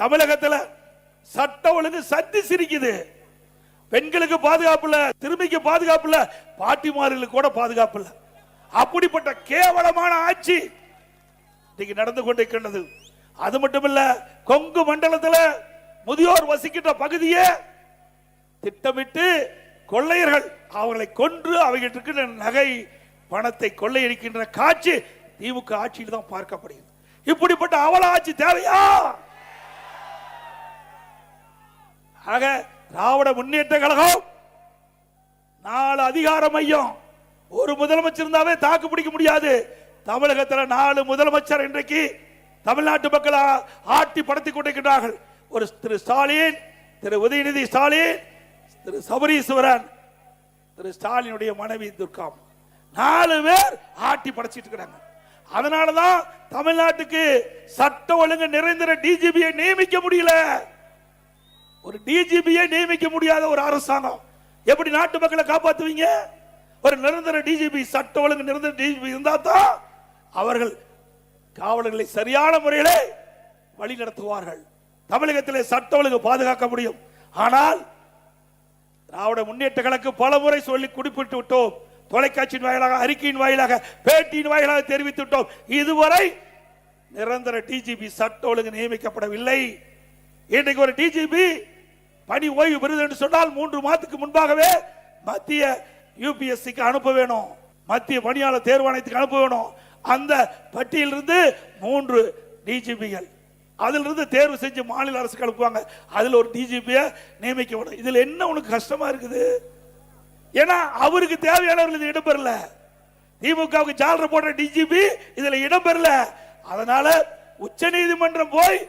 தமிழகத்தில் சட்ட ஒழுங்கு சத்தி சிரிக்குது. பெண்களுக்கு பாதுகாப்பு இல்ல, சிறுமிக்கு பாதுகாப்பு இல்ல, பாட்டிமார்களுக்கு கூட பாதுகாப்பு இல்ல. அப்படிப்பட்ட கேவலமான ஆட்சி இன்னைக்கு நடந்து கொண்டிருக்கின்றது. அது மட்டுமல்ல, கொங்கு மண்டலத்தில் முதியோர் வசிக்கின்ற பகுதியே திட்டமிட்டு கொள்ளையர்கள் அவர்களை கொன்று அவர்களுக்கு நகை பணத்தை கொள்ளையடிக்கின்ற காட்சி திமுக ஆட்சியில் தான் பார்க்கப்படுகிறது. இப்படிப்பட்ட அவல ஆட்சி தேவையா? ஆக திராவிட முன்னேற்ற கழகம் 4 அதிகார மையம், ஒரு முதலமைச்சர் இருந்தாவே தாக்கு பிடிக்க முடியாது. தமிழகத்தில் 4 முதலமைச்சர் இன்றைக்கு தமிழ்நாட்டு மக்கள் ஆட்டி படுத்திக் கொண்டிருக்கிறார்கள். ஒரு திரு ஸ்டாலின், திரு உதயநிதி ஸ்டாலின், திரு சபரீஸ்வரன், திரு ஸ்டாலினுடைய மனைவி துர்கா, 4 பேர் ஆட்டி படைச்சிட்டு இருக்கிறாங்க. அதனாலதான் தமிழ்நாட்டுக்கு சட்ட ஒழுங்கு நிரந்தர டிஜிபியை நியமிக்க முடியல. ஒரு டிஜிபியை நியமிக்க முடியாத ஒரு அரசாங்கம் எப்படி நாட்டு மக்களை காப்பாற்றுவீங்க? ஒரு நிரந்தர டிஜிபி, சட்ட ஒழுங்கு நிரந்தர டிஜிபி இருந்தா தான் அவர்கள் காவலர்களை சரியான முறையிலே வழி நடத்துவார்கள். தமிழகத்திலே சட்ட ஒழுங்கு பாதுகாக்க முடியும். ஆனால் திராவிட முன்னேற்ற கழகம் பல முறை சொல்லி குறிப்பிட்டு விட்டோம். தொலைக்காட்சியின் வாயிலாக, அறிக்கையின் வாயிலாக, பேட்டியின் வாயிலாக தெரிவித்து விட்டோம். இதுவரை நிரந்தர டிஜிபி சட்ட ஒழுங்கு நியமிக்கப்படவில்லை. இன்றைக்கு ஒரு டிஜிபி பணி ஓய்வு பெறுது என்று சொன்னால் 3 மாதத்துக்கு முன்பாகவே மத்திய யூபிஎஸ்சிக்கு அனுப்ப வேணும், மத்திய பணியாளர் தேர்வாணையத்துக்கு அனுப்ப வேணும். அந்த பட்டியலிருந்து 3 டிஜிபிகள் அதிலிருந்து தேர்வு செஞ்சு மாநில அரசுக்கு அனுப்புவாங்க. அதில் ஒரு டிஜிபியை நியமிக்க வேணும். இதில் என்ன உனக்கு கஷ்டமா இருக்குது? ஏன்னா அவருக்கு தேவையானவர்கள் இது இடம்பெறல. திமுகவுக்கு ஜாலரை போடுற டிஜிபி இதுல இடம்பெறல. அதனால உச்ச நீதிமன்றம் போய்